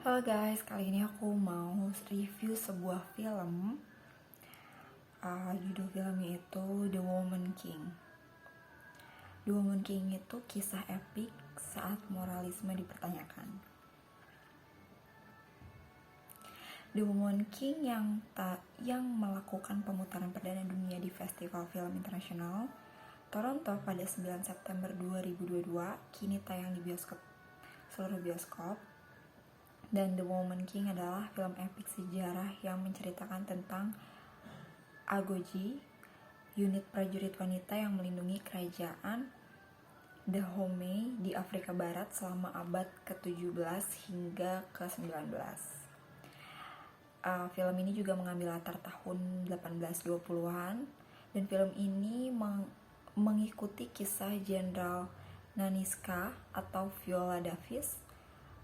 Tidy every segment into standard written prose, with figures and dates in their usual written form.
Halo guys, kali ini aku mau review sebuah film. Judul filmnya itu The Woman King. The Woman King itu kisah epik saat moralisme dipertanyakan. The Woman King yang melakukan pemutaran perdana dunia di Festival Film Internasional Toronto pada 9 September 2022, kini tayang di seluruh bioskop. Dan The Woman King adalah film epik sejarah yang menceritakan tentang Agoji, unit prajurit wanita yang melindungi kerajaan Dahomey di Afrika Barat selama abad ke-17 hingga ke-19. Film ini juga mengambil latar tahun 1820-an, dan film ini mengikuti kisah Jenderal Nanisca atau Viola Davis,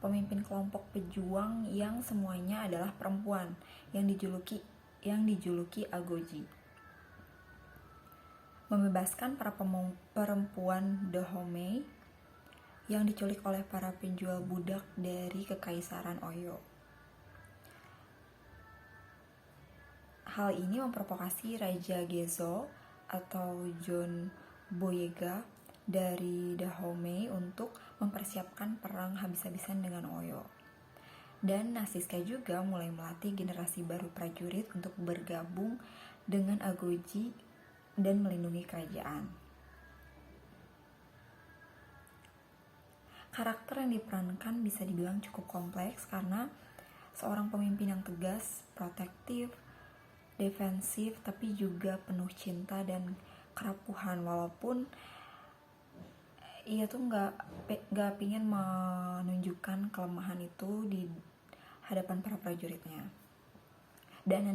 pemimpin kelompok pejuang yang semuanya adalah perempuan yang dijuluki Agoji. Membebaskan para perempuan Dahomey yang diculik oleh para penjual budak dari Kekaisaran Oyo. Hal ini memprovokasi Raja Gezo atau John Boyega dari Dahomey untuk mempersiapkan perang habis-habisan dengan Oyo. Dan Nanisca juga mulai melatih generasi baru prajurit untuk bergabung dengan Agoji dan melindungi kerajaan. Karakter yang diperankan bisa dibilang cukup kompleks karena seorang pemimpin yang tegas, protektif, defensif, tapi juga penuh cinta dan kerapuhan, walaupun ia tuh nggak pingin menunjukkan kelemahan itu di hadapan para prajuritnya. Dan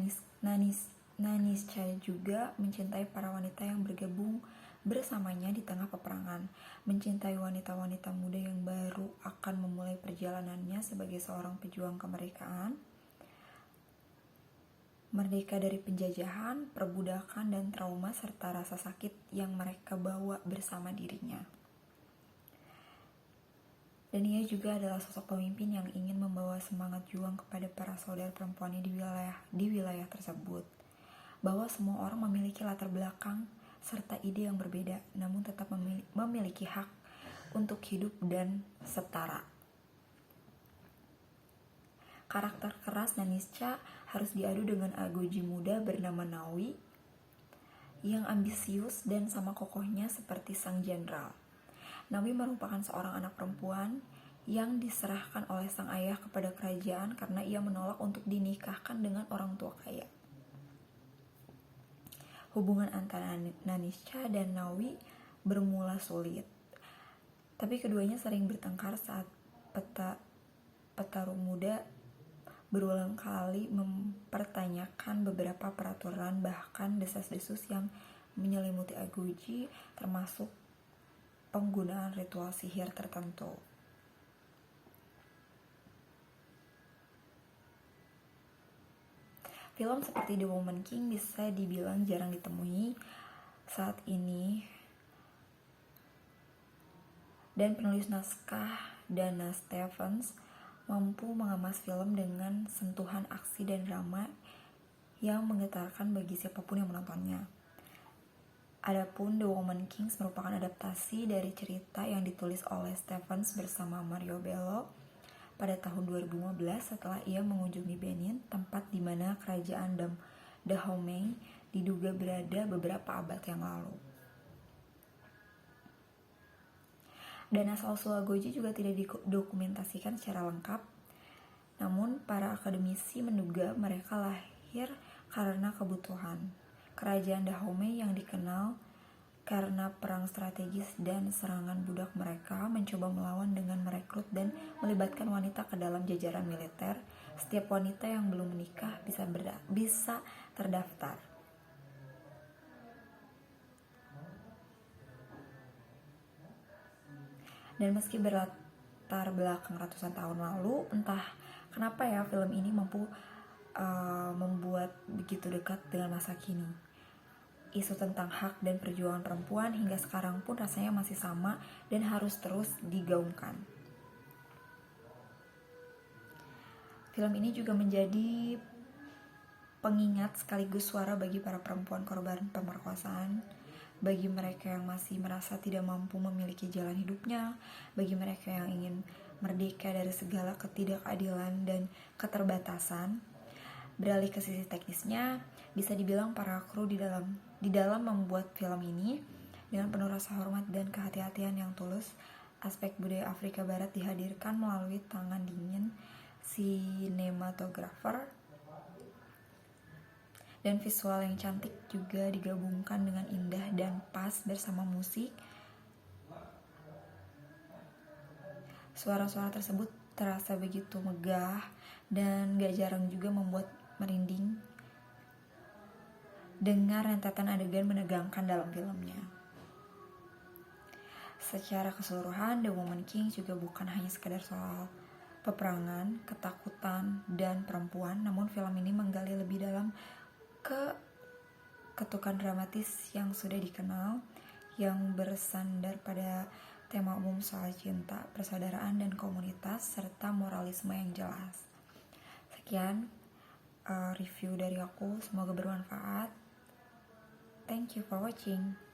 Nanisca juga mencintai para wanita yang bergabung bersamanya di tengah peperangan, mencintai wanita-wanita muda yang baru akan memulai perjalanannya sebagai seorang pejuang kemerdekaan, merdeka dari penjajahan, perbudakan, dan trauma serta rasa sakit yang mereka bawa bersama dirinya. Dan ia juga adalah sosok pemimpin yang ingin membawa semangat juang kepada para saudara perempuannya di wilayah tersebut. Bahwa semua orang memiliki latar belakang serta ide yang berbeda, namun tetap memiliki hak untuk hidup dan setara. Karakter keras Nanisca harus diadu dengan Agoji muda bernama Nawi yang ambisius dan sama kokohnya seperti sang jenderal. Nawi merupakan seorang anak perempuan yang diserahkan oleh sang ayah kepada kerajaan karena ia menolak untuk dinikahkan dengan orang tua kaya. Hubungan antara Nanisca dan Nawi bermula sulit, tapi keduanya sering bertengkar saat petarung muda berulang kali mempertanyakan beberapa peraturan, bahkan desas-desus yang menyelimuti Agoji, termasuk penggunaan ritual sihir tertentu. Film seperti The Woman King bisa dibilang jarang ditemui saat ini, dan penulis naskah Dana Stevens mampu mengemas film dengan sentuhan aksi dan drama yang menggetarkan bagi siapapun yang menontonnya. Adapun The Woman King merupakan adaptasi dari cerita yang ditulis oleh Stevens bersama Mario Bello pada tahun 2015 setelah ia mengunjungi Benin, tempat di mana kerajaan Dahomey diduga berada beberapa abad yang lalu. Dan asal-usul Agoji juga tidak didokumentasikan secara lengkap, namun para akademisi menduga mereka lahir karena kebutuhan. Kerajaan Dahomey yang dikenal karena perang strategis dan serangan budak mereka mencoba melawan dengan merekrut dan melibatkan wanita ke dalam jajaran militer. Setiap wanita yang belum menikah bisa terdaftar. Dan meski berlatar belakang ratusan tahun lalu, entah kenapa ya film ini mampu membuat begitu dekat dengan masa kini. Isu tentang hak dan perjuangan perempuan hingga sekarang pun rasanya masih sama dan harus terus digaungkan. Film ini juga menjadi pengingat sekaligus suara bagi para perempuan korban pemerkosaan, bagi mereka yang masih merasa tidak mampu memiliki jalan hidupnya, bagi mereka yang ingin merdeka dari segala ketidakadilan dan keterbatasan. Beralih ke sisi teknisnya, bisa dibilang para kru di dalam membuat film ini dengan penuh rasa hormat dan kehati-hatian yang tulus. Aspek budaya Afrika Barat dihadirkan melalui tangan dingin sinematografer, dan visual yang cantik juga digabungkan dengan indah dan pas bersama musik. Suara-suara tersebut terasa begitu megah dan gak jarang juga membuat merinding dengar rentetan adegan menegangkan dalam filmnya. Secara keseluruhan, The Woman King juga bukan hanya sekedar soal peperangan, ketakutan, dan perempuan, namun film ini menggali lebih dalam ke ketukan dramatis yang sudah dikenal, yang bersandar pada tema umum soal cinta, persaudaraan, dan komunitas, serta moralisme yang jelas. Sekian review dari aku, semoga bermanfaat. Thank you for watching.